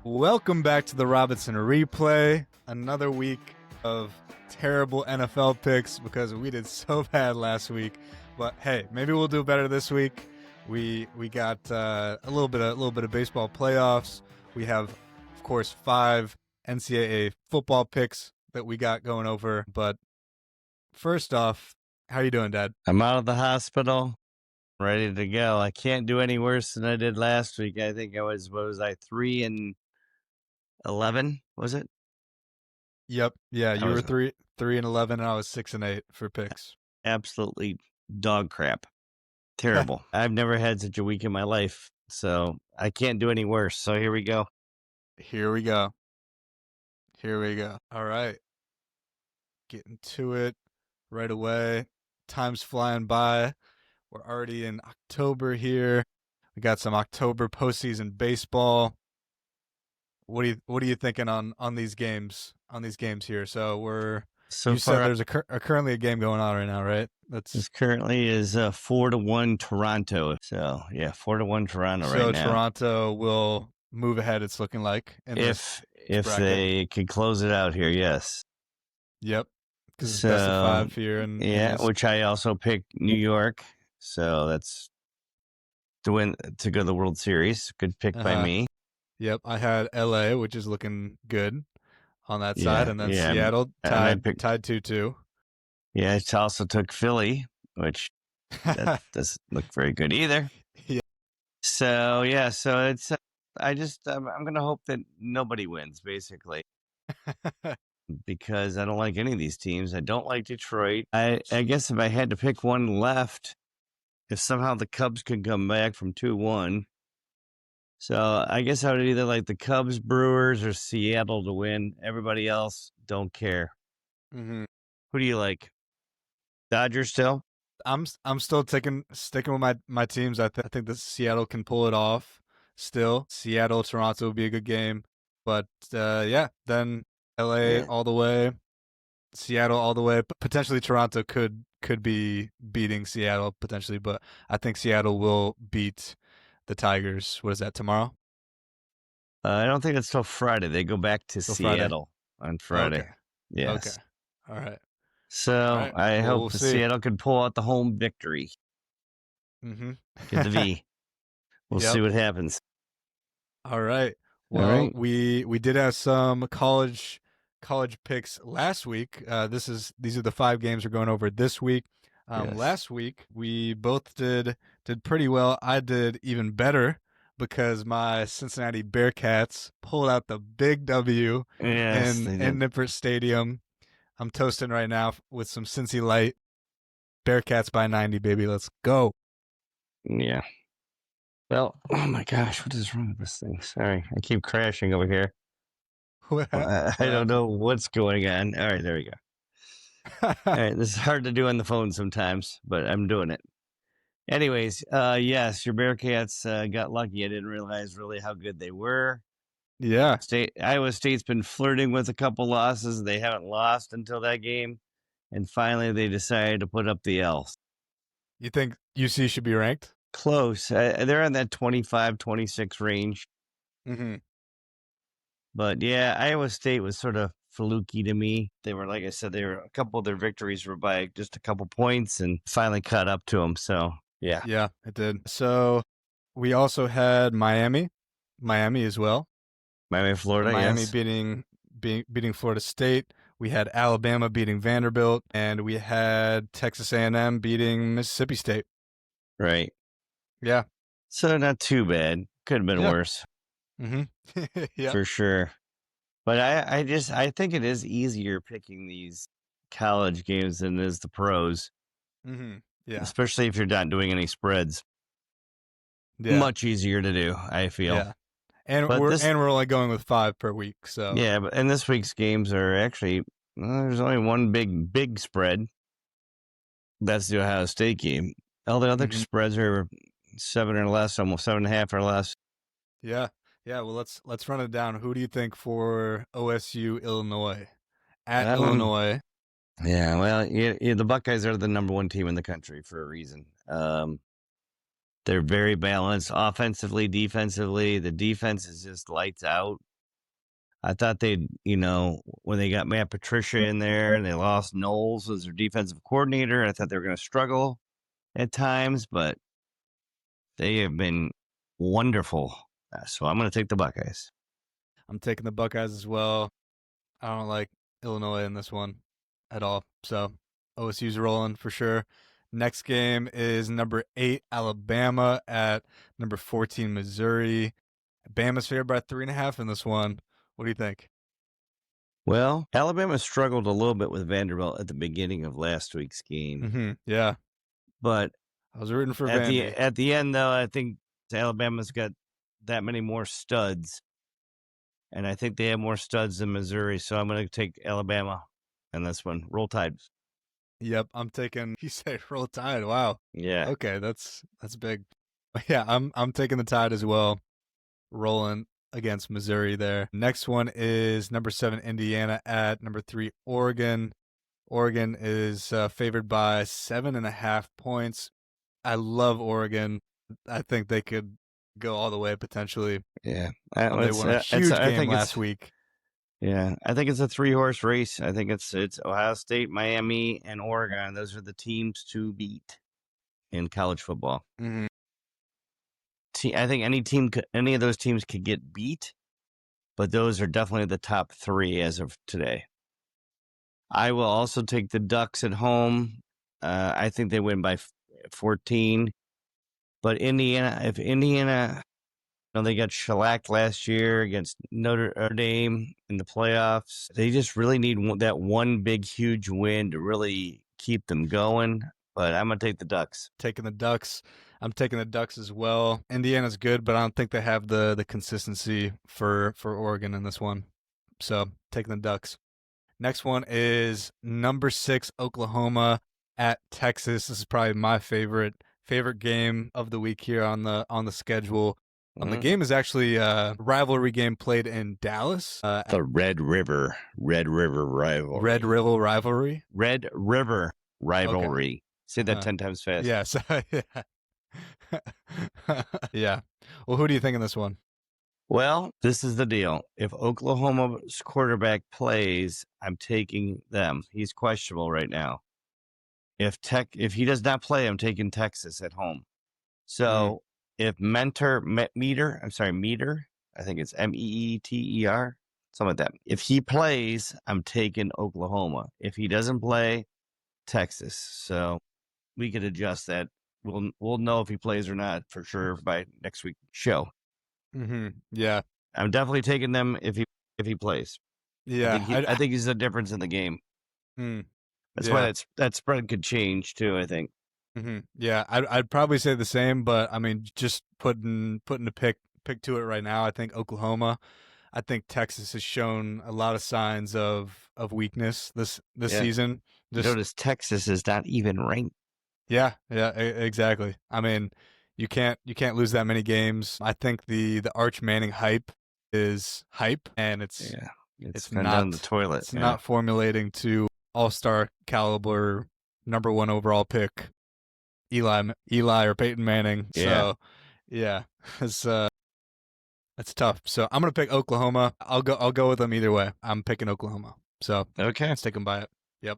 Welcome back to the Robinson Replay. Another week of terrible NFL picks because we did so bad last week. But hey, maybe we'll do better this week. We got a little bit of baseball playoffs. We have, of course, 5 NCAA football picks that we got going over. But first off, how you doing, Dad? I'm out of the hospital, ready to go. I can't do any worse than I did last week. I think I was, 3-11, was it? Yep. Yeah, you was were 3-11, and I was 6-8 for picks. Absolutely dog crap. Terrible. I've never had such a week in my life, so I can't do any worse. So here we go. Here we go. All right. Getting to it right away. Time's flying by. We're already in October here. We got some October postseason baseball. What are you thinking on these games? On these games here. So you said there's currently a game going on right now, right? This currently is 4-1 Toronto. So yeah, 4-1 Toronto right now. So Toronto will move ahead. It's looking like if they could close it out here, yes. Yep. Because it's best of 5 here, and which I also picked New York. So that's to go to the World Series. Good pick by me. Yep, I had LA, which is looking good on that side, and then Seattle tied 2-2. Yeah, I also took Philly, which that doesn't look very good either. Yeah. So it's I'm gonna hope that nobody wins, basically. Because I don't like any of these teams. I don't like Detroit. I guess if I had to pick one left, if somehow the Cubs could come back from 2-1. So I guess I would either like the Cubs, Brewers, or Seattle to win. Everybody else, don't care. Mm-hmm. Who do you like? Dodgers still? I'm still sticking with my teams. I think that Seattle can pull it off still. Seattle, Toronto would be a good game. But then LA all the way, Seattle all the way. Potentially Toronto could be beating Seattle potentially, but I think Seattle will beat the Tigers. What is that, tomorrow? I don't think it's till Friday. They go back to Seattle on Friday. Okay. Yes. Okay. All right. So I hope Seattle can pull out the home victory. Mm-hmm. Get the V. We'll see what happens. All right. Well, we did have some college picks last week. These are the 5 games we're going over this week. Yes. Last week we both did pretty well. I did even better because my Cincinnati Bearcats pulled out the big W in Nippert Stadium. I'm toasting right now with some Cincy Light. Bearcats by 90, baby. Let's go. Yeah. Well, oh my gosh, what is wrong with this thing? Sorry, I keep crashing over here. I don't know what's going on. All right, there we go. All right, this is hard to do on the phone sometimes, but I'm doing it. Anyways, yes, your Bearcats got lucky. I didn't realize really how good they were. Yeah. Iowa State's been flirting with a couple losses. They haven't lost until that game. And finally, they decided to put up the L. You think UC should be ranked? Close. They're in that 25-26 range. Mm-hmm. But yeah, Iowa State was sort of fluky to me. They were, like I said, a couple of their victories were by just a couple points and finally caught up to them. So yeah. Yeah, it did. So we also had Miami as well. Miami, Florida. Miami yes. beating Florida State. We had Alabama beating Vanderbilt, and we had Texas A&M beating Mississippi State. Right. Yeah. So not too bad. Could have been worse. Mm-hmm. Yeah. For sure. But I think it is easier picking these college games than it is the pros. Mm-hmm. Yeah. Especially if you're not doing any spreads. Yeah. Much easier to do, I feel. Yeah. And we're only going with 5 per week, so yeah. And this week's games are actually there's only one big spread. That's the Ohio State game. All the other spreads are 7 or less, almost 7.5 or less. Yeah. Well, let's run it down. Who do you think for OSU Illinois at Illinois? Yeah. Well, the Buckeyes are the number 1 team in the country for a reason. They're very balanced offensively, defensively. The defense is just lights out. I thought they'd, when they got Matt Patricia in there and they lost Knowles as their defensive coordinator, I thought they were going to struggle at times, but they have been wonderful. So I'm going to take the Buckeyes. I'm taking the Buckeyes as well. I don't like Illinois in this one at all. So OSU's rolling for sure. Next game is number 8 Alabama at number 14 Missouri. Bama's favored by 3.5 in this one. What do you think? Well, Alabama struggled a little bit with Vanderbilt at the beginning of last week's game. Mm-hmm. Yeah, but I was rooting for at Vandy. at the end, though, I think Alabama's got that many more studs, and I think they have more studs than Missouri. So I'm going to take Alabama in this one. Roll Tide. Yep, I'm taking. You say Roll Tide. Wow. Yeah. Okay, that's big. Yeah, I'm taking the Tide as well. Rolling against Missouri there. Next one is number 7 Indiana at number 3 Oregon. Oregon is favored by 7.5 points. I love Oregon. I think they could go all the way potentially. Yeah, they won a huge game last week. Yeah, I think it's a 3-horse race. I think it's Ohio State, Miami, and Oregon. Those are the teams to beat in college football. Mm-hmm. I think any of those teams could get beat, but those are definitely the top 3 as of today. I will also take the Ducks at home. I think they win by 14. But if Indiana, they got shellacked last year against Notre Dame in the playoffs. They just really need that one big, huge win to really keep them going. But I'm going to take the Ducks. Taking the Ducks. I'm taking the Ducks as well. Indiana's good, but I don't think they have the consistency for Oregon in this one. So taking the Ducks. Next one is number 6 Oklahoma at Texas. This is probably my favorite game of the week here on the schedule. The game is actually a rivalry game played in Dallas. The Red River rivalry. Red River rivalry. Red River rivalry. Okay. Say that 10 times fast. Yes. Yeah. Yeah. Well, who do you think in this one? Well, this is the deal. If Oklahoma's quarterback plays, I'm taking them. He's questionable right now. If he does not play, I'm taking Texas at home. So if Meter, I think it's Meeter, something like that. If he plays, I'm taking Oklahoma. If he doesn't play, Texas. So we could adjust that. We'll know if he plays or not for sure by next week's show. Mm-hmm. Yeah, I'm definitely taking them if he plays. Yeah, I think he's the difference in the game. That's why that spread could change too. I think. Mm-hmm. Yeah, I'd probably say the same, but I mean, just putting a pick to it right now. I think Oklahoma. I think Texas has shown a lot of signs of weakness this season. Notice Texas is not even ranked. Yeah, exactly. I mean, you can't lose that many games. I think the Arch Manning hype is hype, and it's not down the toilet. It's not formulating to all-star caliber number 1 overall pick Eli or Peyton Manning. Yeah. So yeah, it's tough. So I'm gonna pick Oklahoma. I'll go with them either way. I'm picking Oklahoma. So okay, let's take them by it. Yep.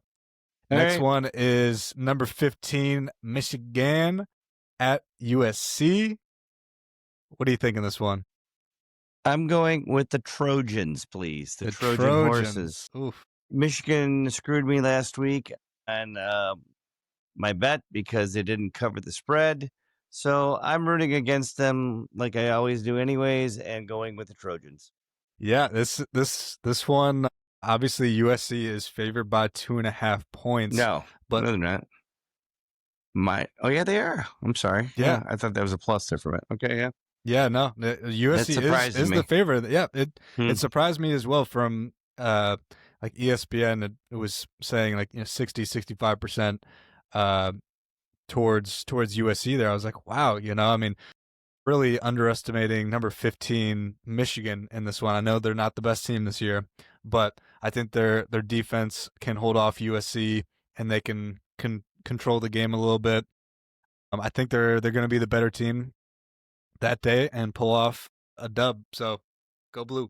Next one is number 15 Michigan at USC. What do you think in this one? I'm going with the Trojans, please. The Trojan horses. Oof. Michigan screwed me last week and my bet because they didn't cover the spread. So I'm rooting against them like I always do anyways and going with the Trojans. Yeah, this one, obviously USC is favored by 2.5 points. No, but they're not. Yeah, they are. I'm sorry. Yeah, I thought that was a plus there for it. Okay, yeah. Yeah, no, USC is the favorite. Yeah, it surprised me as well from like ESPN. It was saying like 60-65% towards USC there. I was like, wow, I mean, really underestimating number 15 Michigan in this one. I know they're not the best team this year, but I think their defense can hold off USC and they can control the game a little bit. I think they're going to be the better team that day and pull off a dub. So go blue.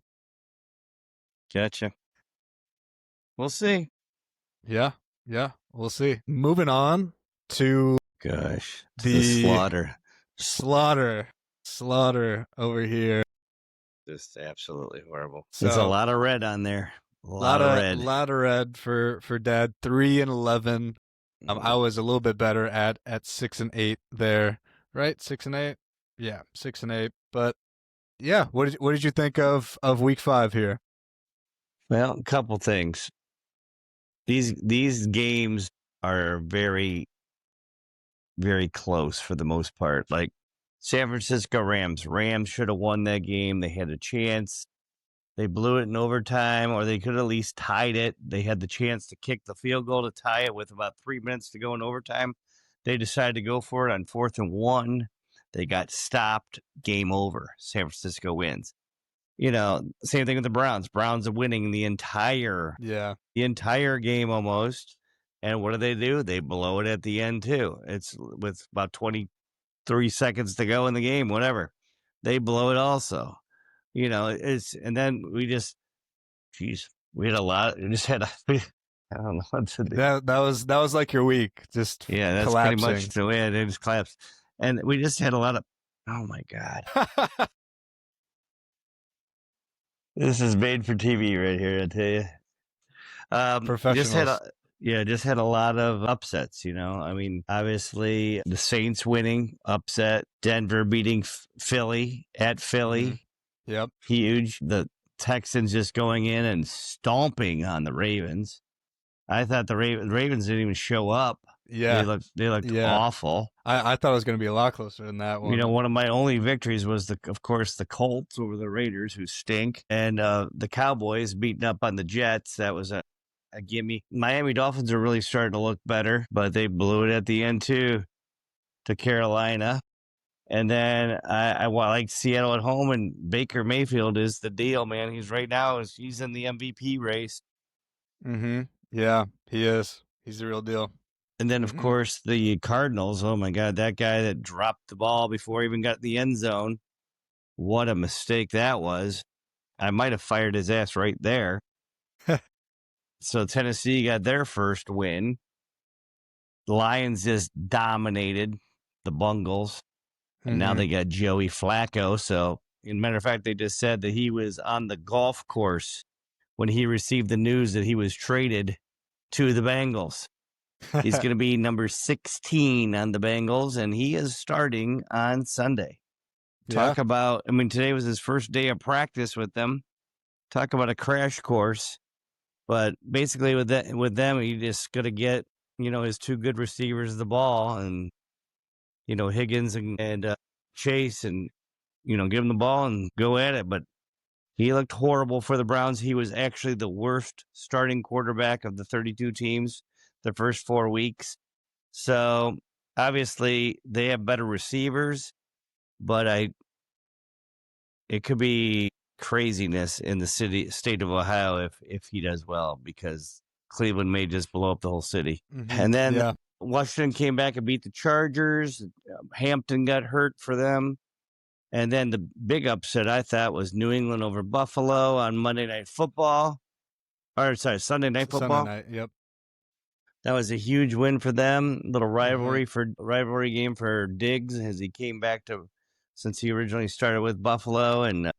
Gotcha. We'll see. Yeah, we'll see. Moving on to Gosh, the slaughter. slaughter over here. Just absolutely horrible. So, There's a lot of red on there. A lot of red for Dad. 3-11. I was a little bit better at 6-8 there, right? 6-8. Yeah, 6-8. But yeah, what did you think of week 5 here? Well, a couple things. These games are very, very close for the most part. Like San Francisco Rams should have won that game. They had a chance. They blew it in overtime, or they could at least tied it. They had the chance to kick the field goal to tie it with about 3 minutes to go in overtime. They decided to go for it on 4th and 1. They got stopped. Game over. San Francisco wins. Same thing with the Browns. Browns are winning the entire game almost. And what do? They blow it at the end too. It's with about 23 seconds to go in the game, whatever. They blow it also. And then we had a lot. We just had I don't know what to do. That was like your week, just that's collapsing. Pretty much the way it just collapsed. And we just had a lot of, oh my God. This is made for TV right here, I tell you. Professionals. Just had a lot of upsets, I mean, obviously the Saints winning, upset. Denver beating Philly at Philly. Mm-hmm. Yep. Huge. The Texans just going in and stomping on the Ravens. I thought the Ravens didn't even show up. Yeah. They looked awful. I thought it was going to be a lot closer than that one. One of my only victories was, of course, the Colts over the Raiders, who stink, and the Cowboys beating up on the Jets. That was a gimme. Miami Dolphins are really starting to look better, but they blew it at the end, too, to Carolina. And then I like Seattle at home, and Baker Mayfield is the deal, man. He's in the MVP race. Mm-hmm. Yeah, he is. He's the real deal. And then, of course, the Cardinals. Oh, my God, that guy that dropped the ball before he even got in the end zone. What a mistake that was. I might have fired his ass right there. So Tennessee got their first win. The Lions just dominated the Bungles. And now they got Joey Flacco. So, as a matter of fact, they just said that he was on the golf course when he received the news that he was traded to the Bengals. He's going to be number 16 on the Bengals, and he is starting on Sunday. Talk about, today was his first day of practice with them. Talk about a crash course. But basically with them, he just got to get, his two good receivers the ball, and Higgins and Chase, and give him the ball and go at it. But he looked horrible for the Browns. He was actually the worst starting quarterback of the 32 teams the first 4 weeks. So obviously they have better receivers, but it could be craziness in the state of Ohio if he does well, because Cleveland may just blow up the whole city. And then Washington came back and beat the Chargers. Hampton got hurt for them. And then the big upset, I thought, was New England over Buffalo on Sunday Night Football. Sunday night, yep. That was a huge win for them. Little rivalry game for Diggs as he came back since he originally started with Buffalo, and that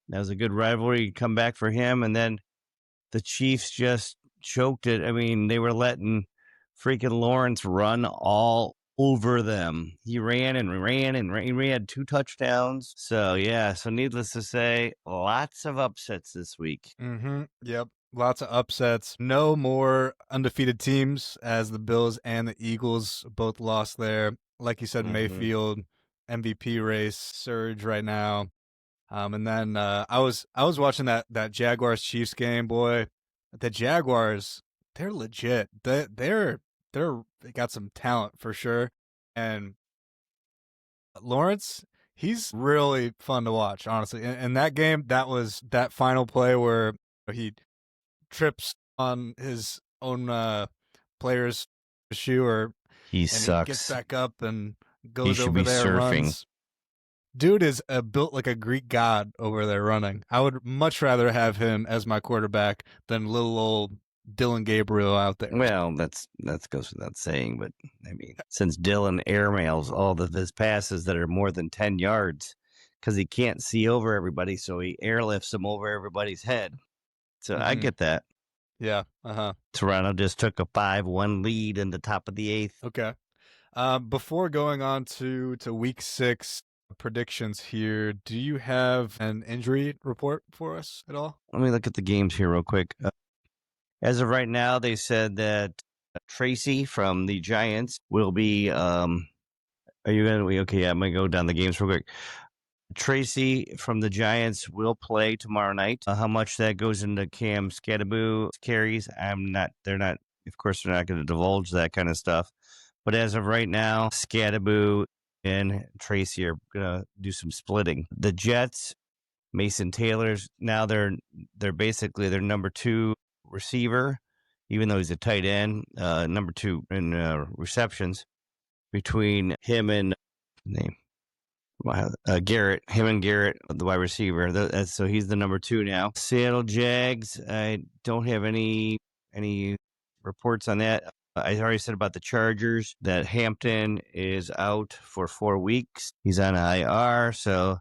was a good rivalry come back for him. And then the Chiefs just choked it. They were letting freaking Lawrence run all over them. He ran and ran and ran. He had 2 touchdowns. So needless to say, lots of upsets this week. Yep. Lots of upsets. No more undefeated teams, as the Bills and the Eagles both lost there. Like you said, Mayfield, MVP race surge right now. And then I was watching that Jaguars Chiefs game. Boy, the Jaguars, they're legit. They got some talent for sure. And Lawrence, he's really fun to watch, honestly. In that game, that was that final play where he trips on his own player's shoe, he sucks. He gets back up and goes he over there. Surfing. Runs. dude is built like a Greek god over there running. I would much rather have him as my quarterback than little old Dylan Gabriel out there. Well, that goes without saying, but I mean, since Dylan airmails all of his passes that are more than 10 yards because he can't see over everybody, so he airlifts them over everybody's head. So I get that. Yeah. Toronto just took a 5-1 lead in the top of the eighth. Okay. Before going on to week 6 predictions here, do you have an injury report for us at all? Let me look at the games here real quick. As of right now, they said that Tracy from the Giants will be. Are you going to? Okay, yeah, I'm going to go down the games real quick. Tracy from the Giants will play tomorrow night. How much that goes into Cam Skattebo carries, I'm not. They're not. Of course, they're not going to divulge that kind of stuff. But as of right now, Skattebo and Tracy are going to do some splitting. The Jets, Mason Taylor's now they're basically their number 2 receiver, even though he's a tight end, number 2 in receptions between him and Garrett, the wide receiver. So he's the number 2 now. Seattle Jags, I don't have any reports on that. I already said about the Chargers that Hampton is out for 4 weeks. He's on IR, so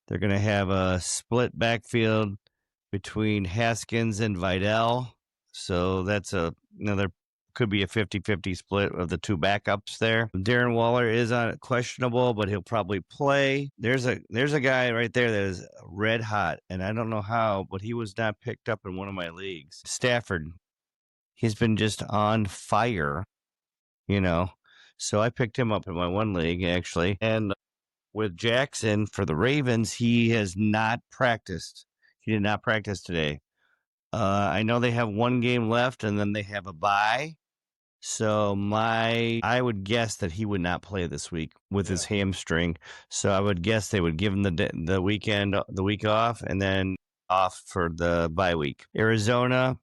they're going to have a split backfield between Haskins and Vidal. So that's another could be a 50-50 split of the 2 backups there. Darren Waller is on questionable, but he'll probably play. There's a guy right there that is red hot, and I don't know how, but he was not picked up in one of my leagues. Stafford. He's been just on fire, So I picked him up in my one league, actually. And with Jackson for the Ravens, he has not practiced. He did not practice today. I know they have 1 game left, and then they have a bye. So I would guess that he would not play this week with his hamstring. So I would guess they would give him the week off, and then off for the bye week. Arizona,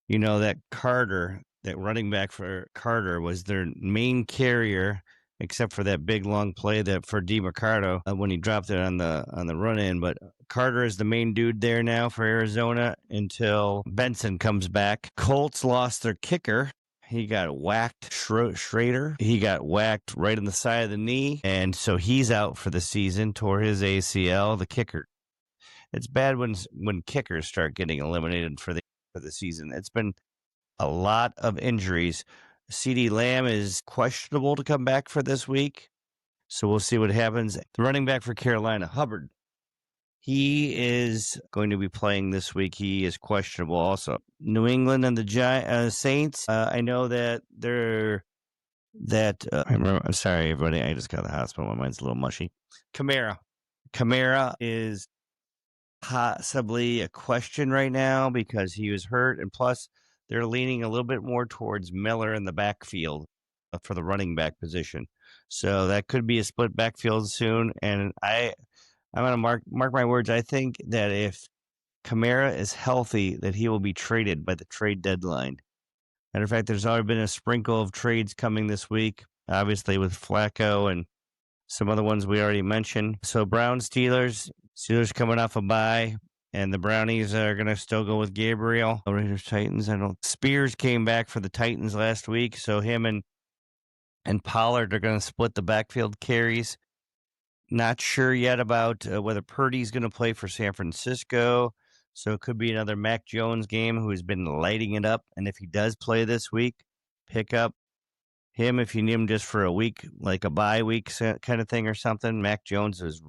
that Carter, that running back for Carter was their main carrier, except for that big long play that for DeMarcado when he dropped it on the run in. But Carter is the main dude there now for Arizona until Benson comes back. Colts lost their kicker. He got whacked, Schrader. He got whacked right on the side of the knee, and so he's out for the season, tore his ACL, the kicker. It's bad when kickers start getting eliminated for the season. It's been a lot of injuries. CeeDee Lamb is questionable to come back for this week, so we'll see what happens. The running back for Carolina, Hubbard, he is going to be playing this week. He is questionable also. New England and the Saints, I know that I'm sorry, everybody. I just got to the hospital. My mind's a little mushy. Kamara is possibly a question right now because he was hurt, and plus they're leaning a little bit more towards Miller in the backfield for the running back position. So that could be a split backfield soon, and I'm going to mark my words. I think that if Kamara is healthy, that he will be traded by the trade deadline. Matter of fact, there's already been a sprinkle of trades coming this week, obviously with Flacco and some other ones we already mentioned. So Browns, Steelers coming off a bye, and the Brownies are going to still go with Gabriel. Raiders, Titans. Spears came back for the Titans last week, so him and Pollard are going to split the backfield carries. Not sure yet about whether Purdy's going to play for San Francisco. So it could be another Mac Jones game who's been lighting it up. And if he does play this week, pick up him if you need him just for a week, like a bye week kind of thing or something. Mac Jones was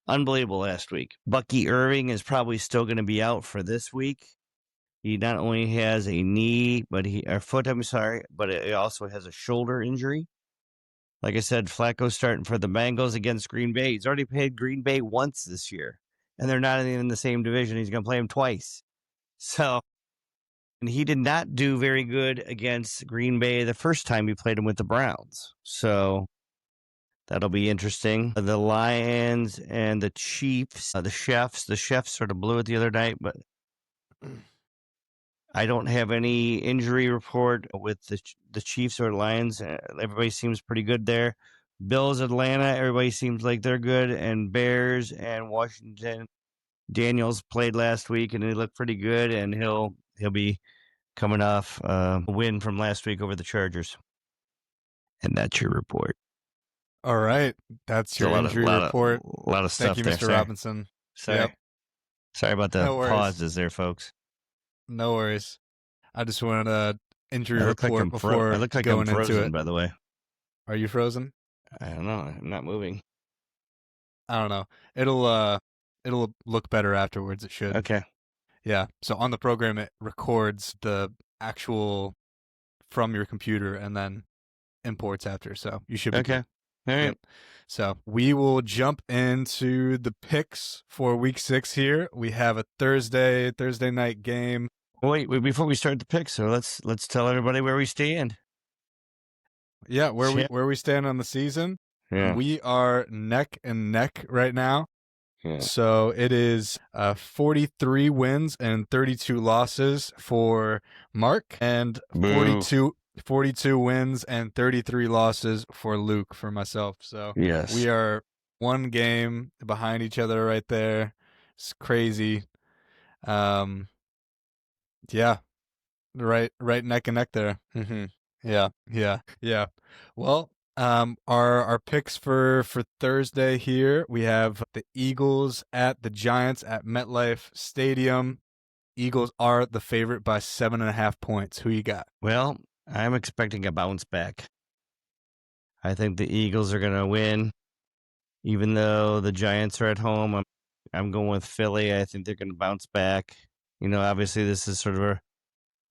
unbelievable last week. Bucky Irving is probably still going to be out for this week. He not only has a knee, but he also has a shoulder injury. Like I said, Flacco's starting for the Bengals against Green Bay. He's already played Green Bay once this year, and they're not even in the same division. He's going to play him twice. So, and he did not do very good against Green Bay the first time he played him with the Browns. So that'll be interesting. The Lions and the Chiefs, the Chefs sort of blew it the other night, but I don't have any injury report with the Chiefs or Lions. Everybody seems pretty good there. Bills, Atlanta, everybody seems like they're good, and Bears and Washington. Daniels played last week, and he looked pretty good, and he'll be coming off a win from last week over the Chargers. And that's your report. All right, that's your injury report. A lot of stuff. Thank you, Mr. Robinson. Sorry. Yep. Sorry about the pauses there, folks. No worries. I just wanted an injury report before I look like going I'm frozen, into it. By the way. Are you frozen? I don't know. I'm not moving. I don't know. It'll look better afterwards. It should. Okay. Yeah. So on the program, it records the actual from your computer and then imports after. So you should be okay. Good. All right. Yep. So we will jump into the picks for Week 6 here. We have a Thursday night game. Wait, before we start the picks, so let's tell everybody where we stand. Yeah, where we stand on the season. Yeah. We are neck and neck right now. Yeah. So it is 43 wins and 32 losses for Mark, and 42 wins and 33 losses for Luke, for myself. So yes, we are one game behind each other right there. It's crazy. Yeah, right neck and neck there. Mm-hmm. Yeah. Well, our picks for Thursday here, we have the Eagles at the Giants at MetLife Stadium. Eagles are the favorite by 7.5 points. Who you got? Well, I'm expecting a bounce back. I think the Eagles are going to win, even though the Giants are at home. I'm going with Philly. I think they're going to bounce back. You know, obviously this is sort of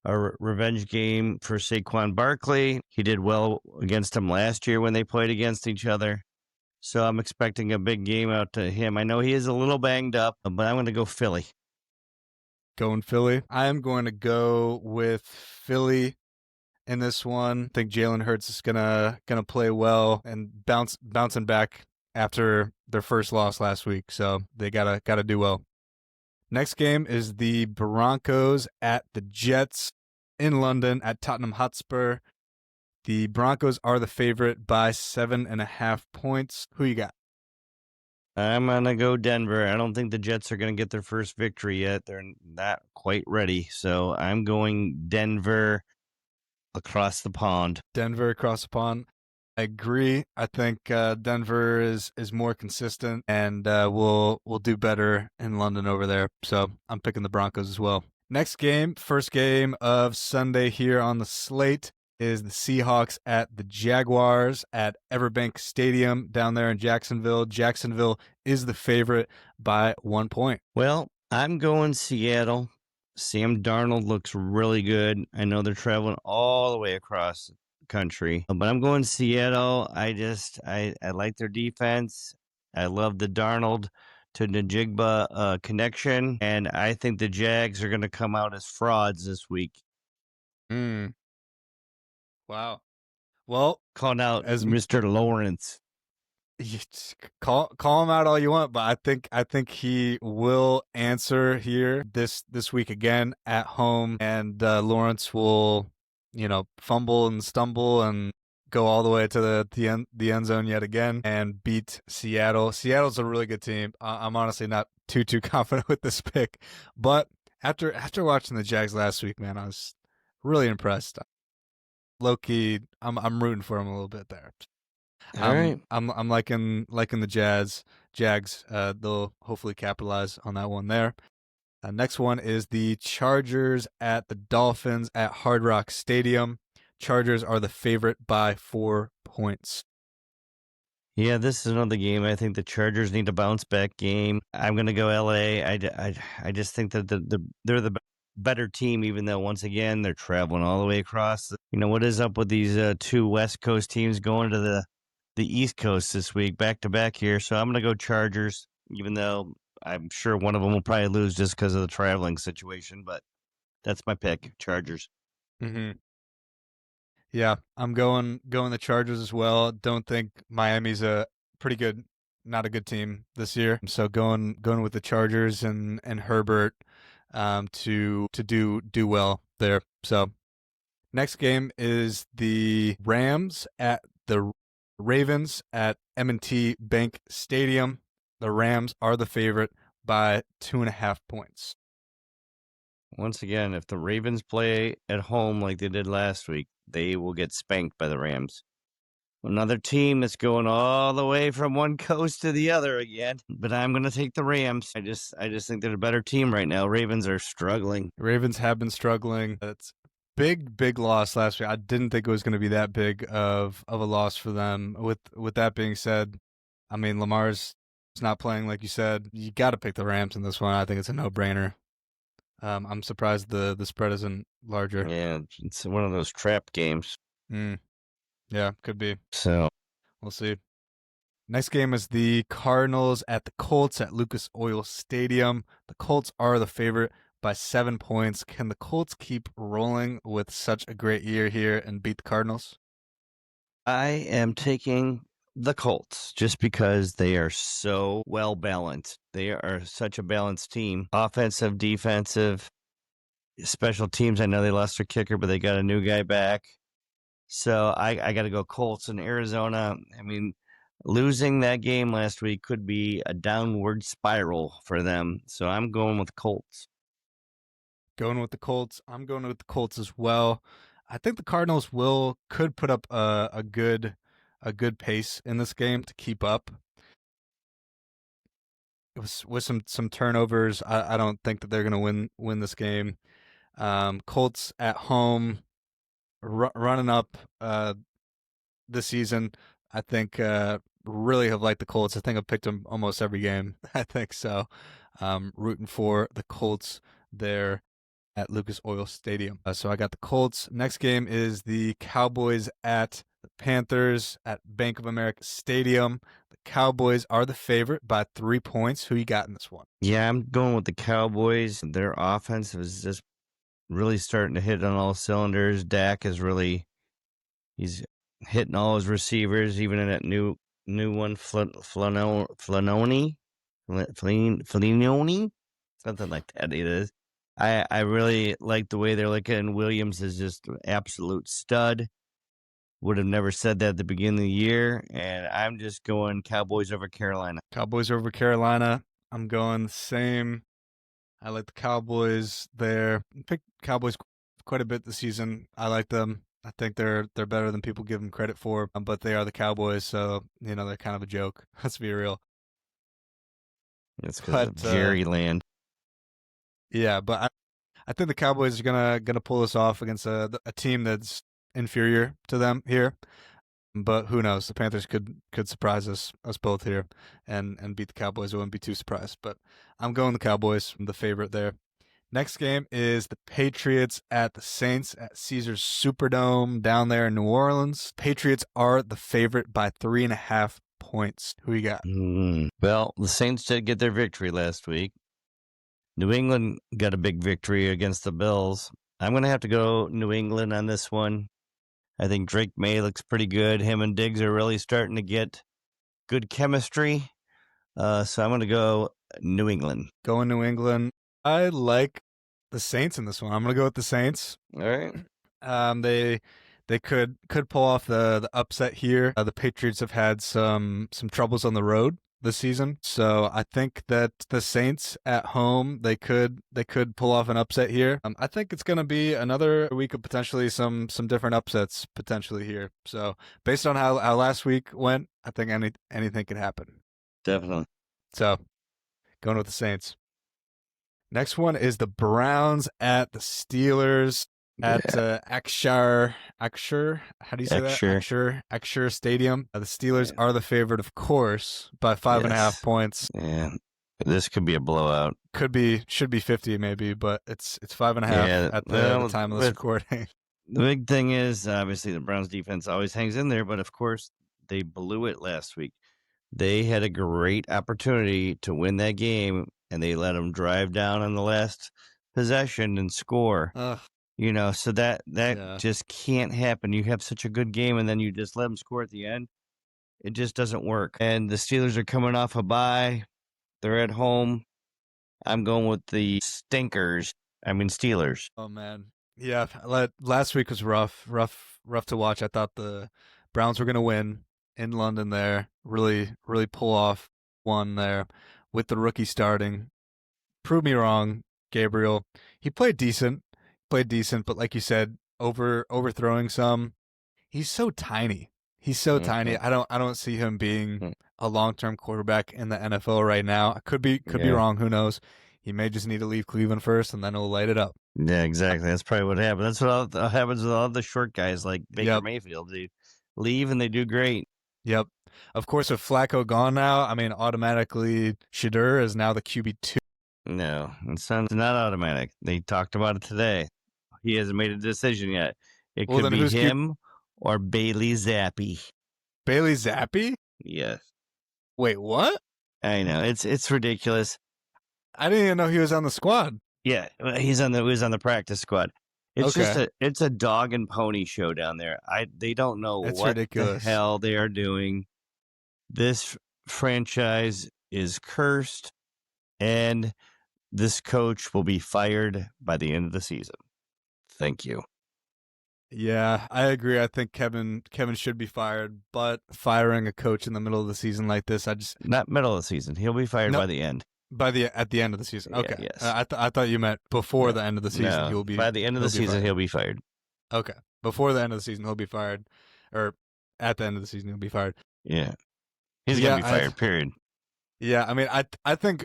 a revenge game for Saquon Barkley. He did well against him last year when they played against each other. So I'm expecting a big game out to him. I know he is a little banged up, but I'm going to go Philly. Going Philly. I am going to go with Philly in this one. I think Jalen Hurts is gonna play well and bouncing back after their first loss last week. So they gotta do well. Next game is the Broncos at the Jets in London at Tottenham Hotspur. The Broncos are the favorite by 7.5 points. Who you got? I'm going to go Denver. I don't think the Jets are going to get their first victory yet. They're not quite ready. So I'm going Denver across the pond. Denver across the pond. I agree. I think Denver is more consistent and will do better in London over there. So I'm picking the Broncos as well. Next game, first game of Sunday here on the slate, is the Seahawks at the Jaguars at Everbank Stadium down there in Jacksonville. Jacksonville is the favorite by 1 point. Well, I'm going Seattle. Sam Darnold looks really good. I know they're traveling all the way across country, but I'm going Seattle. I like their defense. I love the Darnold to Najigba connection, and I think the Jags are going to come out as frauds this week. Wow. Well, called out as Mr. Lawrence. Call him out all you want, but I think he will answer here this week again at home, and Lawrence will, fumble and stumble and go all the way to the end zone yet again and beat Seattle. Seattle's a really good team. I'm honestly not too confident with this pick, but after watching the Jags last week, man, I was really impressed. Low key, I'm rooting for him a little bit there. All right. I'm liking the Jags. They'll hopefully capitalize on that one there. Next one is the Chargers at the Dolphins at Hard Rock Stadium. Chargers are the favorite by 4 points. Yeah, this is another game. I think the Chargers need a bounce back game. I'm going to go LA. I just think that they're the better team, even though once again they're traveling all the way across. What is up with these two West Coast teams going to the East Coast this week, back to back here? So I'm going to go Chargers, even though I'm sure one of them will probably lose just because of the traveling situation. But that's my pick, Chargers. Mm-hmm. Yeah, I'm going the Chargers as well. Don't think Miami's not a good team this year. So going with the Chargers and Herbert to do well there. So next game is the Rams at the Ravens at M&T Bank Stadium. The Rams are the favorite by 2.5 points. Once again, if the Ravens play at home like they did last week, they will get spanked by the Rams. Another team that's going all the way from one coast to the other again. But I'm going to take the Rams. I just think they're the better team right now. Ravens are struggling. Ravens have been struggling. It's big loss last week. I didn't think it was going to be that big of a loss for them. With that being said, I mean, Lamar's not playing like you said. You got to pick the Rams in this one. I think it's a no-brainer. I'm surprised the spread isn't larger. Yeah, it's one of those trap games. Yeah, could be. So we'll see. Next game is the Cardinals at the Colts at Lucas Oil Stadium. The Colts are the favorite by 7 points. Can the Colts keep rolling with such a great year here and beat the Cardinals? I am taking the Colts just because they are so well balanced. They are such a balanced team. Offensive, defensive, special teams. I know they lost their kicker, but they got a new guy back. So I got to go Colts in Arizona. I mean, losing that game last week could be a downward spiral for them. So I'm going with Colts. Going with the Colts. I'm going with the Colts as well. I think the Cardinals could put up a good pace in this game to keep up. With some turnovers, I don't think that they're going to win this game. Colts at home, running up this season. I think really have liked the Colts. I think I've picked them almost every game. I think so. Rooting for the Colts there at Lucas Oil Stadium. So I got the Colts. Next game is the Cowboys at the Panthers at Bank of America Stadium. The Cowboys are the favorite by 3 points. Who you got in this one? Yeah, I'm going with the Cowboys. Their offense is just really starting to hit on all cylinders. Dak is he's hitting all his receivers, even in that new one, Flanoni, something like that. It is. I really like the way they're looking. Williams is just an absolute stud. Would have never said that at the beginning of the year, and I'm just going Cowboys over Carolina. Cowboys over Carolina. I'm going the same. I like the Cowboys there. I picked Cowboys quite a bit this season. I like them. I think they're better than people give them credit for, but they are the Cowboys, so they're kind of a joke. Let's be real. It's because of Jerry Land. Yeah, but I think the Cowboys are gonna pull this off against a team that's inferior to them here. But who knows? The Panthers could surprise us both here and beat the Cowboys. I wouldn't be too surprised. But I'm going the Cowboys. I'm the favorite there. Next game is the Patriots at the Saints at Caesars Superdome down there in New Orleans. Patriots are the favorite by 3.5 points. Who you got? Well, the Saints did get their victory last week. New England got a big victory against the Bills. I'm going to have to go New England on this one. I think Drake May looks pretty good. Him and Diggs are really starting to get good chemistry. So I'm going to go New England. Going New England. I like the Saints in this one. I'm going to go with the Saints. All right. They could pull off the upset here. The Patriots have had some troubles on the road this season, so I think that the Saints at home they could pull off an upset here. I think it's going to be another week of potentially some different upsets potentially here. So based on how last week went, I think anything could happen. Definitely. So going with the Saints. Next one is the Browns at the Steelers. At Acrisure, how do you say that? Acrisure Stadium. The Steelers are the favorite, of course, by 5.5 points. Yeah, this could be a blowout. Should be 50 maybe, but it's 5.5 at the time of this recording. The big thing is obviously the Browns defense always hangs in there, but of course they blew it last week. They had a great opportunity to win that game, and they let them drive down on the last possession and score. So that just can't happen. You have such a good game, and then you just let them score at the end. It just doesn't work. And the Steelers are coming off a bye. They're at home. I'm going with the Steelers. Oh, man. Yeah, last week was rough to watch. I thought the Browns were going to win. in London there. Really, really pull off one there with the rookie starting. Prove me wrong, Gabriel. He played decent, but like you said, overthrowing some. He's so tiny. He's so tiny. Mhm. I don't see him being Mm. a long-term quarterback in the NFL right now. I could be Yeah. wrong. Who knows? He may just need to leave Cleveland first, and then he'll light it up. Yeah, exactly. That's probably what happened. That's what happens with all the short guys like Baker Yep. Mayfield. They leave and they do great. Yep. Of course, with Flacco gone now, I mean, automatically Shedeur is now the QB2. No, it's not automatic. They talked about it today. He hasn't made a decision yet. It Well, could then be who's him or Bailey Zappi. Bailey Zappi? Yes, Wait, what? I know. It's ridiculous. I didn't even know he was on the squad. Yeah, he was on the practice squad. It's Okay. just a dog and pony show down there. They don't know That's what ridiculous. the hell they are doing. This franchise is cursed, and this coach will be fired by the end of the season. Thank you. Yeah, I agree. I think Kevin should be fired, but firing a coach in the middle of the season like this, Not middle of the season. He'll be fired No. by the end. at the end of the season. Yeah, Okay. yes. I thought you meant before No, the end of the season. No, He'll be by the end of the season. fired. He'll be fired. Okay. Before the end of the season, he'll be fired, or at the end of the season, he'll be fired. Yeah, he's Yeah, gonna be fired. Period. Yeah, I mean, I think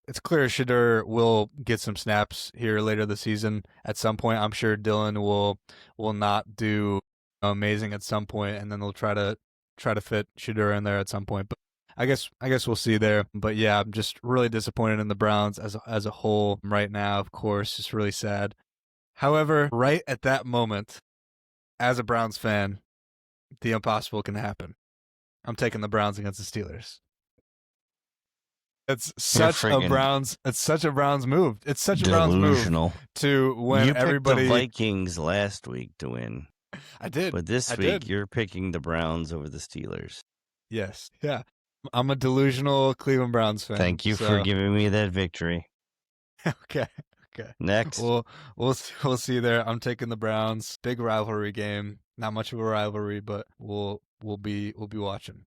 it's clear Shedeur will get some snaps here later this season at some point. I'm sure Dylan will not do amazing at some point, and then they'll try to fit Shedeur in there at some point. But I guess we'll see there. But yeah, I'm just really disappointed in the Browns as a whole right now. Of course, it's really sad. However, right at that moment, as a Browns fan, the impossible can happen. I'm taking the Browns against the Steelers. It's such a Browns. It's such a Browns move. It's such a Browns move to when you everybody picked the Vikings last week to win. I did, but this week you're picking the Browns over the Steelers. Yes, yeah. I'm a delusional Cleveland Browns fan. Thank you for giving me that victory. Okay. Next, we'll see there. I'm taking the Browns. Big rivalry game. Not much of a rivalry, but we'll be watching.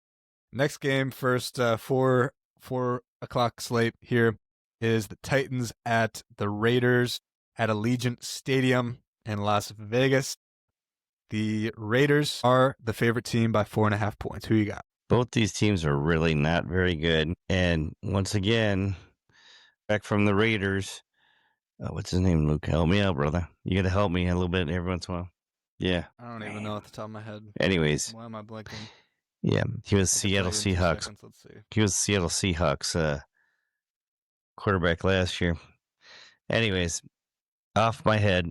Next game, first 4 o'clock slate here is the Titans at the Raiders at Allegiant Stadium in Las Vegas. The Raiders are the favorite team by 4.5 points. Who you got? Both these teams are really not very good. And once again, back from the Raiders, what's his name, Luke? Help me out, brother. You got to help me a little bit every once in a while. Yeah. I don't even know at the top of my head. Anyways. Why am I blanking? Yeah, he was Seattle Seahawks. Let's see. He was Seattle Seahawks quarterback last year. Anyways, off my head,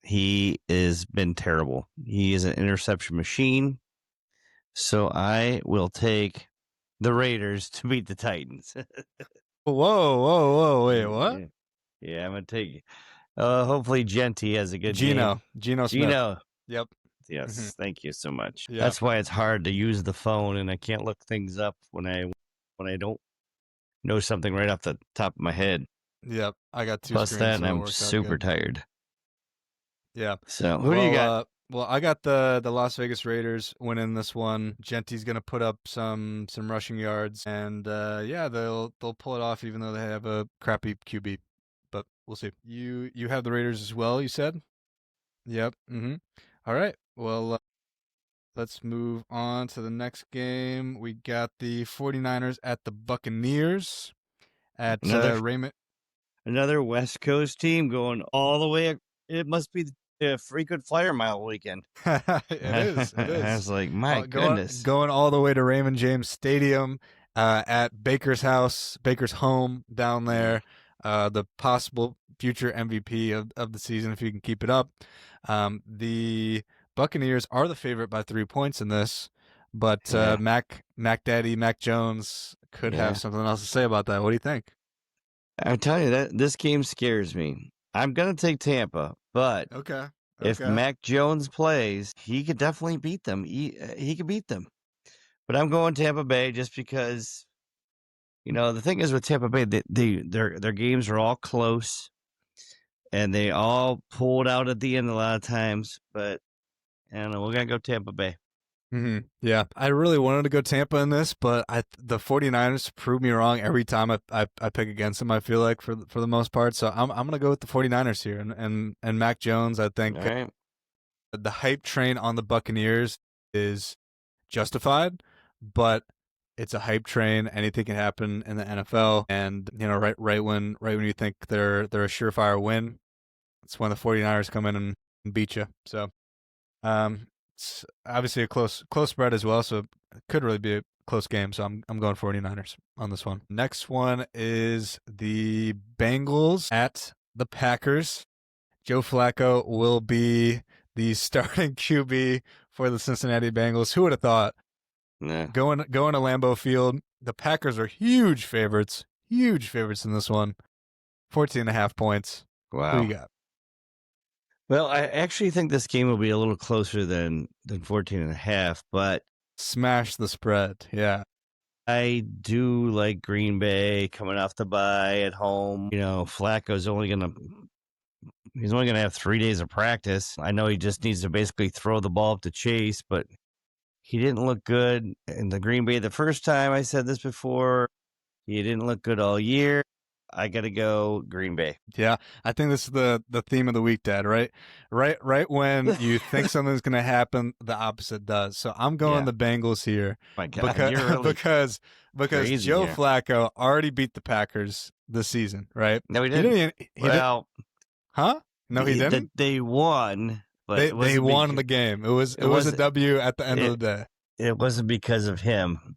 he has been terrible. He is an interception machine. So I will take the Raiders to beat the Titans. Whoa. Wait, what? Yeah, I'm going to take hopefully Genty has a good Geno Smith. Yep. Yes, Thank you so much. Yep. That's why it's hard to use the phone, and I can't look things up when I don't know something right off the top of my head. Yep, I got two. Plus screens, that, so and I'm super tired. Yeah. So who do you got? Well, I got the Las Vegas Raiders winning this one. Genty's gonna put up some rushing yards, and yeah, they'll pull it off, even though they have a crappy QB. But we'll see. You have the Raiders as well, you said? Yep. All right. Well, let's move on to the next game. We got the 49ers at the Buccaneers at Raymond. Another West Coast team going all the way. It must be the frequent flyer mile weekend. It is. I was like, my goodness. Going all the way to Raymond James Stadium at Baker's home down there. The possible future MVP of the season if you can keep it up. The Buccaneers are the favorite by 3 points in this, but Mac Jones could have something else to say about that. What do you think? I'm telling you that this game scares me. I'm gonna take Tampa, but if Mac Jones plays, he could definitely beat them. He could beat them, but I'm going Tampa Bay just because. You know, the thing is with Tampa Bay, their games are all close, and they all pulled out at the end a lot of times. But I don't know. We're gonna go Tampa Bay. Yeah, I really wanted to go Tampa in this, but the 49ers prove me wrong every time I pick against them, I feel like, for the most part. So I'm going to go with the 49ers here. And Mac Jones, I All think right. the hype train on the Buccaneers is justified, but it's a hype train. Anything can happen in the NFL, and right when you think they're a surefire win, it's when the 49ers come in and beat you. So, it's obviously a close spread as well, so it could really be a close game. So I'm going 49ers on this one. Next one is the Bengals at the Packers. Joe Flacco will be the starting QB for the Cincinnati Bengals. Who would have thought? Yeah. Going to Lambeau Field. The Packers are huge favorites in this one. 14.5 points. Wow. Who you got? Well, I actually think this game will be a little closer than 14.5, but smash the spread. Yeah. I do like Green Bay coming off the bye at home. Flacco's only going to have 3 days of practice. I know he just needs to basically throw the ball up to Chase, but he didn't look good in the Green Bay the first time. I said this before. He didn't look good all year. I got to go Green Bay. Yeah, I think this is the theme of the week, Dad, right? Right when you think something's going to happen, the opposite does. So I'm going the Bengals here. My God, because Joe Flacco already beat the Packers this season, right? No, he didn't. Huh? No, he didn't? They won. But they won the game. It was a W at the end of the day. It wasn't because of him.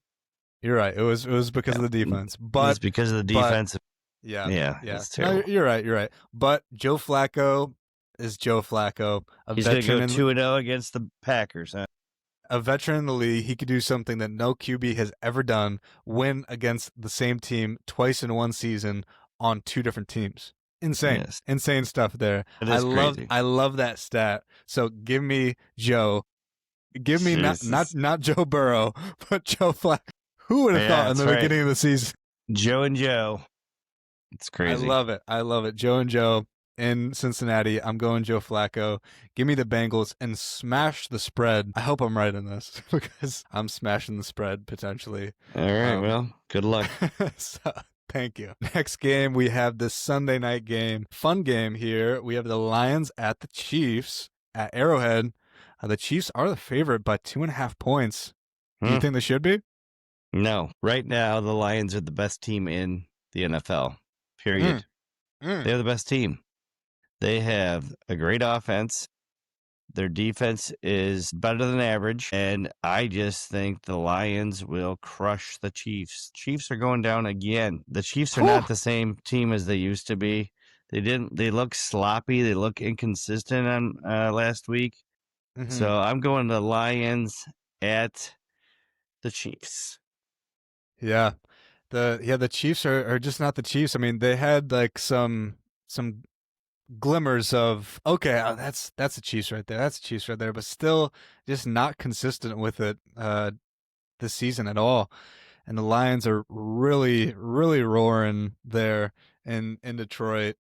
You're right. It was because of the defense. But it's because of the defense. Yeah. No, you're right. But Joe Flacco is Joe Flacco. He's going to go 2-0 against the Packers. Huh? A veteran in the league, he could do something that no QB has ever done: win against the same team twice in one season on two different teams. Insane stuff there. I love that stat. So give me Joe. Give me not Joe Burrow, but Joe Flacco. Who would have thought in the beginning of the season? Joe and Joe. It's crazy. I love it. Joe and Joe in Cincinnati. I'm going Joe Flacco. Give me the Bengals and smash the spread. I hope I'm right in this because I'm smashing the spread potentially. All right. Well, good luck. Thank you. Next game, we have this Sunday night game. Fun game here. We have the Lions at the Chiefs at Arrowhead. The Chiefs are the favorite by 2.5 points. Do you think they should be? No. Right now, the Lions are the best team in the NFL. Period. They're the best team. They have a great offense. Their defense is better than average. And I just think the Lions will crush the Chiefs. Chiefs are going down again. The Chiefs are not the same team as they used to be. They look sloppy. They look inconsistent on last week. So I'm going to Lions at the Chiefs. Yeah. The Chiefs are just not the Chiefs. I mean, they had like some glimmers of that's the Chiefs right there. That's the Chiefs right there, but still just not consistent with it this season at all. And the Lions are really roaring there in Detroit.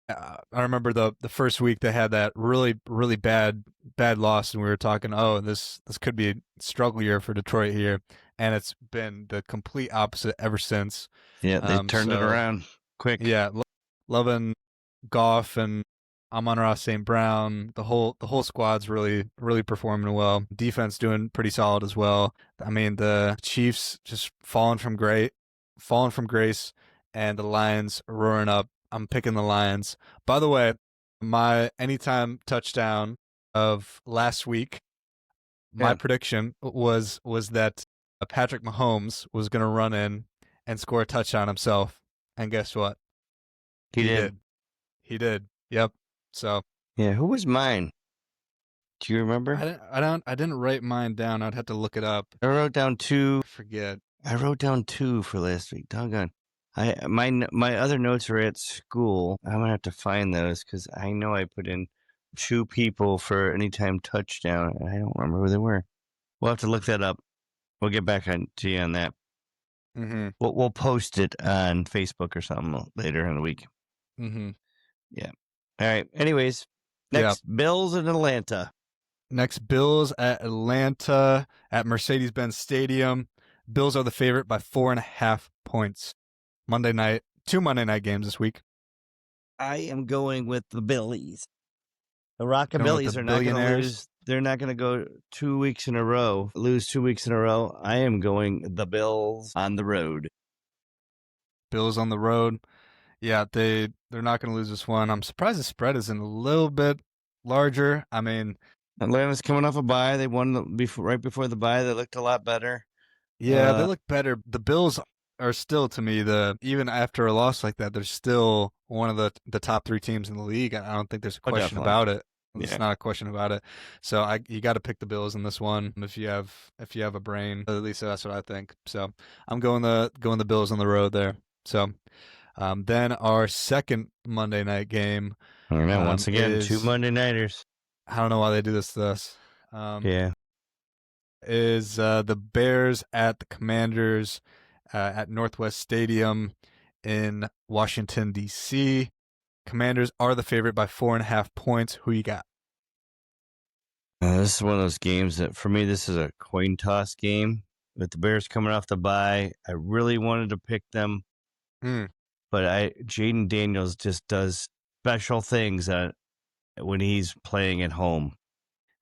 I remember the first week they had that really bad loss, and we were talking, this could be a struggle year for Detroit here, and it's been the complete opposite ever since. Yeah, they turned it around quick. Yeah, loving Goff and Amon-Ra St. Brown. The whole squad's really performing well. Defense doing pretty solid as well. I mean, the Chiefs just falling from grace, and the Lions roaring up. I'm picking the Lions. By the way, my anytime touchdown of last week, my prediction was that Patrick Mahomes was going to run in and score a touchdown himself. And guess what? He did. He did. Yep. So. Yeah. Who was mine? Do you remember? I didn't write mine down. I'd have to look it up. I wrote down 2. Forget. I wrote down 2 for last week. Doggone. My other notes are at school. I'm gonna have to find those because I know I put in 2 people for anytime touchdown, and I don't remember who they were. We'll have to look that up. We'll get back to you on that. We'll post it on Facebook or something later in the week. Yeah. All right. Anyways, next Bills in Atlanta. Next, Bills at Atlanta at Mercedes-Benz Stadium. Bills are the favorite by 4.5 points. Monday night, 2 Monday night games this week. I am going with the Billies. The Going with Rockabillies the are not going to Billionaires. lose. They're not going to go 2 weeks in a row, lose 2 weeks in a row. I am going the Bills on the road. Bills on the road. Yeah, they're not going to lose this one. I'm surprised the spread isn't a little bit larger. I mean, Atlanta's coming off a bye. They won right before the bye. They looked a lot better. yeah, they look better. The Bills are still, to me, even after a loss like that, they're still one of the top 3 teams in the league. I don't think there's a question about it. It's not a question about it. So you got to pick the Bills in this one if you have a brain. At least that's what I think. So I'm going the Bills on the road there. So then our second Monday night game. I don't know. Once again, 2 Monday nighters. I don't know why they do this to us. Yeah. Is the Bears at the Commanders at Northwest Stadium in Washington, D.C. Commanders are the favorite by 4.5 points. Who you got? This is one of those games that, for me, this is a coin toss game. With the Bears coming off the bye, I really wanted to pick them. But Jaden Daniels just does special things when he's playing at home.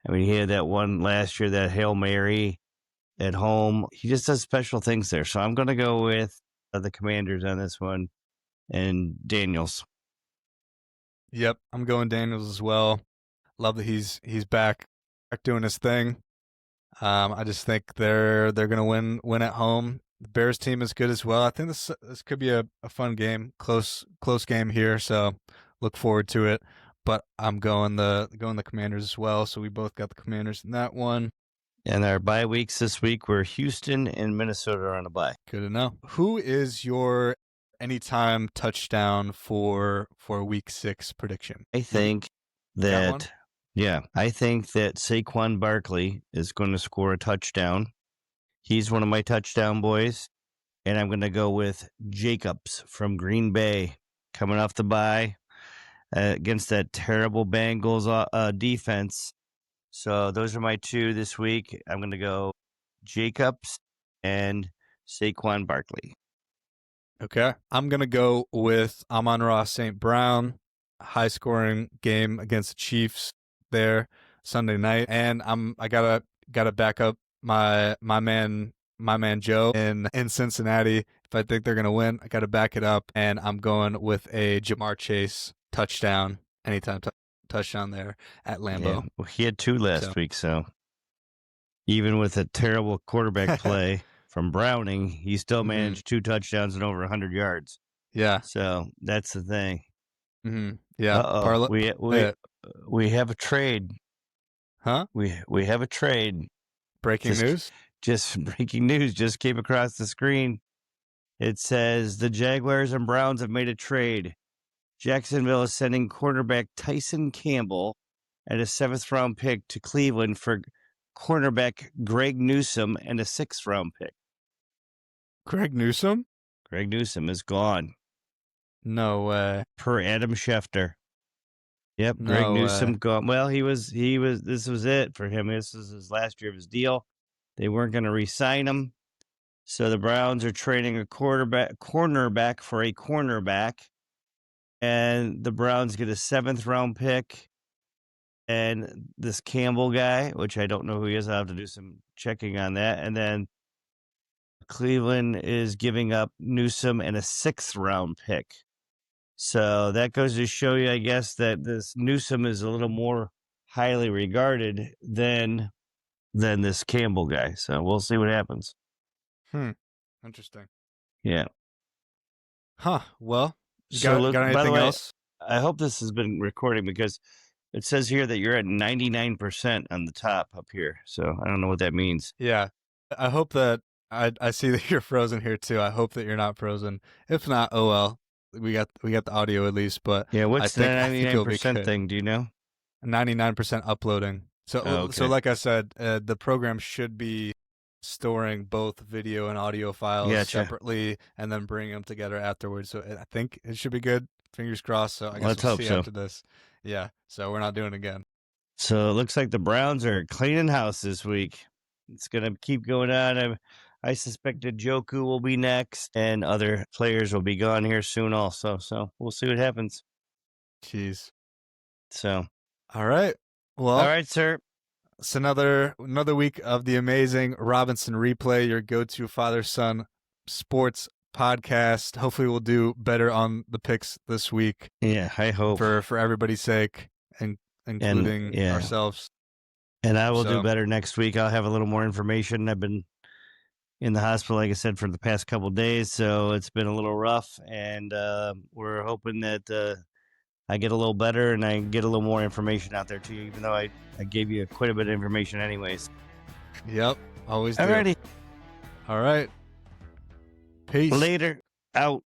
I mean, he had that one last year, that Hail Mary at home. He just does special things there. So I'm going to go with the Commanders on this one and Daniels. Yep, I'm going Daniels as well. Love that he's back doing his thing. I just think they're gonna win at home. The Bears team is good as well. I think this could be a fun game, close game here. So look forward to it. But I'm going the Commanders as well. So we both got the Commanders in that one. And our bye weeks this week were Houston and Minnesota are on a bye. Good to know. Who is your anytime touchdown for week 6 prediction? I think that Saquon Barkley is going to score a touchdown. He's one of my touchdown boys. And I'm going to go with Jacobs from Green Bay coming off the bye against that terrible Bengals defense. So those are my 2 this week. I'm going to go Jacobs and Saquon Barkley. Okay. I'm going to go with Amon-Ra St. Brown, high-scoring game against the Chiefs there Sunday night, and I gotta back up my man Joe in Cincinnati. If I think they're going to win, I got to back it up, and I'm going with a Ja'Marr Chase touchdown, anytime touchdown there at Lambeau. Yeah. Well, he had 2 last week, so even with a terrible quarterback play from Browning, he still managed 2 touchdowns and over 100 yards. Yeah. So that's the thing. Mm-hmm. Yeah. We have a trade. Huh? We have a trade. Breaking news? Just breaking news just came across the screen. It says the Jaguars and Browns have made a trade. Jacksonville is sending cornerback Tyson Campbell and a 7th-round pick to Cleveland for cornerback Greg Newsome and a 6th-round pick. Greg Newsome? Greg Newsome is gone. No way. Per Adam Schefter. Yep, Greg Newsome gone. Well, he was. This was it for him. This was his last year of his deal. They weren't going to re-sign him, so the Browns are trading a cornerback for a cornerback, and the Browns get a 7th-round pick, and this Campbell guy, which I don't know who he is. I'll have to do some checking on that, and then Cleveland is giving up Newsome and a 6th-round pick. So that goes to show you, I guess, that this Newsome is a little more highly regarded than this Campbell guy. So we'll see what happens. Interesting. Yeah. Huh. Well, got anything else? I hope this has been recording because it says here that you're at 99% on the top up here. So I don't know what that means. Yeah. I hope that I see that you're frozen here too. I hope that you're not frozen. If not, oh well. We got the audio at least, but yeah. What's the 99% thing? Do you know? 99% uploading. So So like I said, the program should be storing both video and audio files separately, and then bringing them together afterwards. So I think it should be good. Fingers crossed. So I guess we'll see after this. Yeah. So we're not doing it again. So it looks like the Browns are cleaning house this week. It's going to keep going on. I suspect that Njoku will be next, and other players will be gone here soon also. So we'll see what happens. Jeez. So. All right. Well. All right, sir. It's another week of the amazing Robinson Replay, your go-to father-son sports podcast. Hopefully we'll do better on the picks this week. Yeah, I hope. For everybody's sake, and including ourselves. And I will do better next week. I'll have a little more information. I've been in the hospital, like I said, for the past couple of days, so it's been a little rough, and we're hoping that I get a little better and I get a little more information out there to you, even though I gave you quite a bit of information anyways. Yep, always do. Alrighty. All right. Peace. Later. Out.